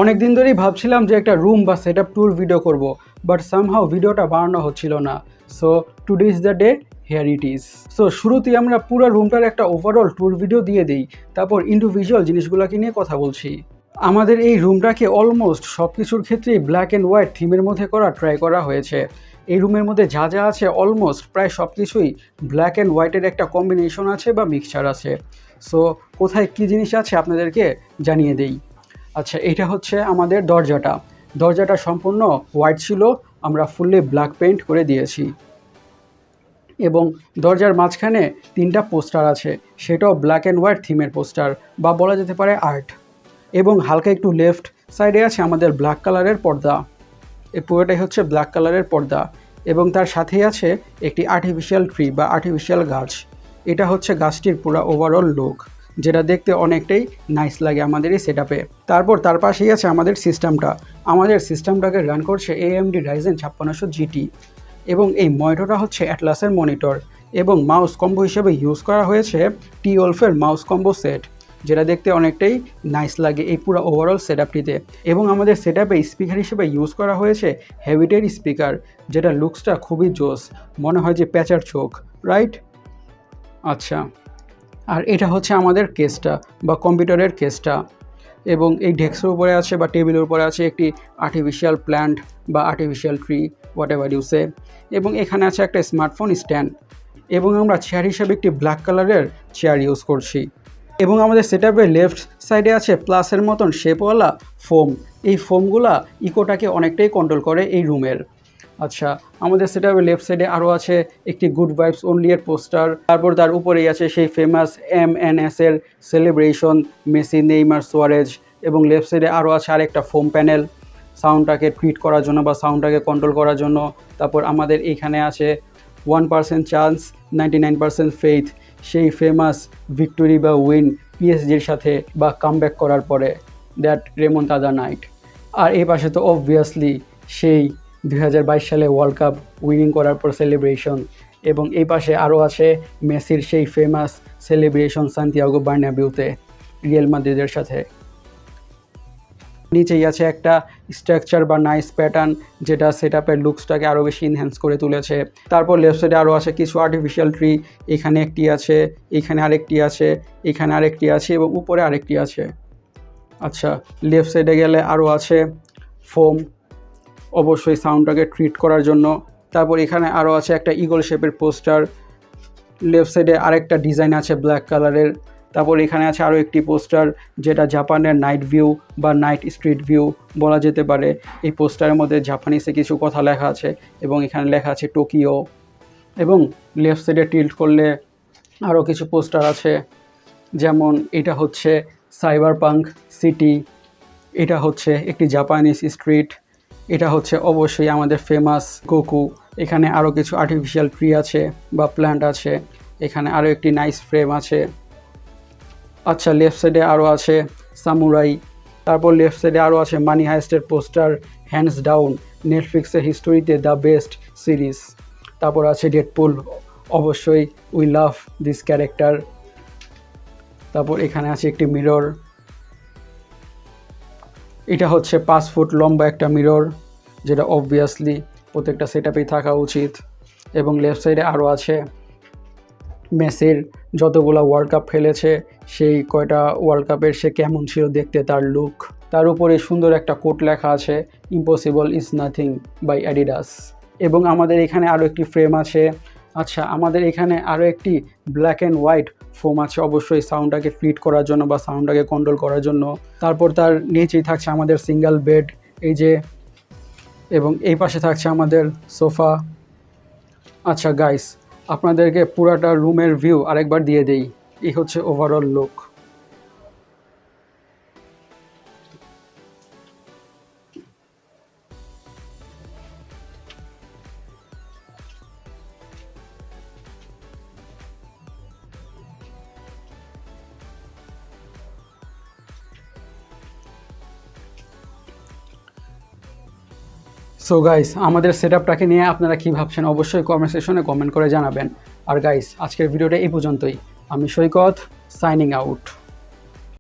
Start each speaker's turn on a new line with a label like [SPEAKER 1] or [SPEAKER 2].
[SPEAKER 1] অনেক দিন ধরেই ভাবছিলাম যে একটা রুম বা সেটআপ ট্যুর ভিডিও করব, বাট সামহাও ভিডিওটা বানানো হচ্ছিল না। So today is the day, here it is. So শুরুতেই আমরা পুরো রুমটার একটা ওভারঅল ট্যুর ভিডিও দিয়ে দিই, তারপর ইন্ডিভিজুয়াল জিনিসগুলোকে নিয়ে কথা বলছি। আমাদের এই রুমটাকে অলমোস্ট সব কিছুর ক্ষেত্রেই ব্ল্যাক অ্যান্ড হোয়াইট থিমের মধ্যে ট্রাই করা হয়েছে। এই রুমের মধ্যে যা যা আছে অলমোস্ট প্রায় সব কিছুই ব্ল্যাক অ্যান্ড হোয়াইটের একটা কম্বিনেশন আছে বা মিক্সচার আছে। সো কোথায় কী জিনিস আছে আপনাদেরকে জানিয়ে দেই। আচ্ছা, এটা হচ্ছে আমাদের দরজাটা সম্পূর্ণ হোয়াইট ছিল, আমরা ফুললি ব্ল্যাক পেইন্ট করে দিয়েছি। এবং দরজার মাঝখানে 3টা পোস্টার আছে, সেটাও ব্ল্যাক অ্যান্ড হোয়াইট থিমের পোস্টার বা বলা যেতে পারে আর্ট। এবং হালকা একটু লেফট সাইডে আছে আমাদের ব্ল্যাক কালারের পর্দা। এই পুরোটাই হচ্ছে ব্ল্যাক কালারের পর্দা এবং তার সাথেই আছে একটি আর্টিফিশিয়াল ট্রি বা আর্টিফিশিয়াল গাছ। এটা হচ্ছে গাছটির পুরো ওভারঅল লুক, যেটা দেখতে অনেকটাই নাইস লাগে আমাদের এই সেটআপে। তারপর তার পাশেই আছে আমাদের সিস্টেমটাকে রান করছে AMD Ryzen 5600 GT এবং এই মনিটরটা হচ্ছে অ্যাটলাসের মনিটর এবং মাউস কম্বো হিসেবে ইউজ করা হয়েছে টি-ওলফের মাউস কম্বো সেট, যেটা দেখতে অনেকটাই নাইস লাগে এই পুরো ওভারঅল সেটআপটিতে। এবং আমাদের সেটআপে স্পিকার হিসেবে ইউজ করা হয়েছে হেভিটের স্পিকার, যেটা লুকসটা খুবই জোস, মনে হয় যে প্যাঁচার চোখ, রাইট? আচ্ছা, আর এটা হচ্ছে আমাদের কেসটা বা কম্পিউটারের কেসটা এবং এই ডেস্কের উপরে আছে বা টেবিলের উপরে আছে একটি আর্টিফিশিয়াল প্ল্যান্ট বা artificial tree, what ever you say. এবং এখানে আছে একটা স্মার্টফোন স্ট্যান্ড এবং আমরা চেয়ার হিসেবে একটি ব্ল্যাক কালারের চেয়ার ইউজ করছি। এবং আমাদের সেটআপের লেফট সাইডে আছে প্লাসের মতন শেপওয়ালা ফোম। এই ফোমগুলা ইকোটাকে অনেকটাই কন্ট্রোল করে এই রুমের। আচ্ছা, আমাদের সেটআপের লেফট সাইডে আরও আছে একটি গুড ভাইবস অনলি এর পোস্টার, তারপর তার উপরেই আছে সেই ফেমাস MNS এর সেলিব্রেশন, মেসি, নেইমার, সুয়ারেজ। এবং লেফট সাইডে আরও আছে আরেকটা ফোম প্যানেল সাউন্ডটাকে ট্রিট করার জন্য বা সাউন্ডটাকে কন্ট্রোল করার জন্য। তারপর আমাদের এইখানে আছে 1% চান্স 99% ফেইথ, সেই ফেমাস ভিক্টোরি বা উইন PSGর সাথে বা কামব্যাক করার পরে, দ্যাট রেমন্টাদা নাইট। আর এই পাশে তো অবভিয়াসলি সেই 2022 সালে ওয়ার্ল্ড কাপ উইনিং করার পর সেলিব্রেশন। এবং এই পাশে আরও আছে মেসির সেই ফেমাস সেলিব্রেশন সান্তিয়াগো বার্নাবিউতে রিয়াল মাদ্রিদের সাথে। নিচেই আছে একটা স্ট্রাকচার বা নাইস প্যাটার্ন, যেটা সেটআপের লুকসটাকে আরও বেশি ইনহ্যান্স করে তুলেছে। তারপর লেফট সাইডে আরও আছে কিছু আর্টিফিশিয়াল ট্রি, এখানে একটি আছে, এখানে আরেকটি আছে, এখানে আরেকটি আছে এবং উপরে আরেকটি আছে। আচ্ছা, লেফট সাইডে গেলে আরও আছে ফোম, অবশ্যই সাউন্ডটাকে ট্রিট করার জন্য। তারপর এখানে আরও আছে একটা ইগল শেপের পোস্টার, লেফট সাইডে আরেকটা ডিজাইন আছে ব্ল্যাক কালারের। তারপর এখানে আছে আরও একটি পোস্টার, যেটা জাপানের নাইট ভিউ বা নাইট স্ট্রিট ভিউ বলা যেতে পারে। এই পোস্টারের মধ্যে জাপানিসে কিছু কথা লেখা আছে এবং এখানে লেখা আছে টোকিও। এবং লেফট সাইডে টিল্ট করলে আরও কিছু পোস্টার আছে, যেমন এটা হচ্ছে সাইবারপাঙ্ক সিটি, এটা হচ্ছে একটি জাপানিজ স্ট্রিট, এটা হচ্ছে অবশ্যই আমাদের ফেমাস গোকু। এখানে আরও কিছু আর্টিফিশিয়াল ট্রি আছে বা প্ল্যান্ট আছে, এখানে আরও একটি নাইস ফ্রেম আছে। আচ্ছা, লেফট সাইডে আরও আছে সামুরাই। তারপর লেফট সাইডে আরও আছে মানি হাইস্টের পোস্টার, হ্যান্ডস ডাউন নেটফ্লিক্সের হিস্টোরিতে দ্য বেস্ট সিরিজ। তারপর আছে ডেডপুল, অবশ্যই উই লাভ দিস ক্যারেক্টার। তারপর এখানে আছে একটি মিরর, এটা হচ্ছে 5 ফুট লম্বা একটা মিরর, যেটা অবভিয়াসলি প্রত্যেকটা সেটআপেই থাকা উচিত। এবং লেফট সাইডে আরও আছে মেসির যতগুলো ওয়ার্ল্ড কাপ খেলেছে, সেই কয়টা ওয়ার্ল্ড কাপের সে কেমন ছিল দেখতে, তার লুক। তার উপরে সুন্দর একটা কোট লেখা আছে, impossible is nothing by Adidas. এবং আমাদের এখানে আরও একটি ফ্রেম আছে। আচ্ছা, আমাদের এখানে আরও একটি ব্ল্যাক অ্যান্ড হোয়াইট ফোম আছে, অবশ্যই সাউন্ডটাকে ফিট করার জন্য বা সাউন্ডটাকে কন্ট্রোল করার জন্য। তারপর তার নিচেই থাকছে আমাদের সিঙ্গেল বেড, এই যে, এবং এই পাশে থাকছে আমাদের সোফা। আচ্ছা গাইস, আপনাদেরকে পুরাটা রুমের ভিউ আরেকবার দিয়ে দেই। এই হচ্ছে ওভারঅল লুক। সো গাইস, আমাদের সেটআপটাকে নিয়ে আপনারা কী ভাবছেন অবশ্যই কমেন্ট সেকশনে কমেন্ট করে জানাবেন। আর গাইস, আজকের ভিডিওটা এই পর্যন্তই। আমি সৈকত, সাইনিং আউট।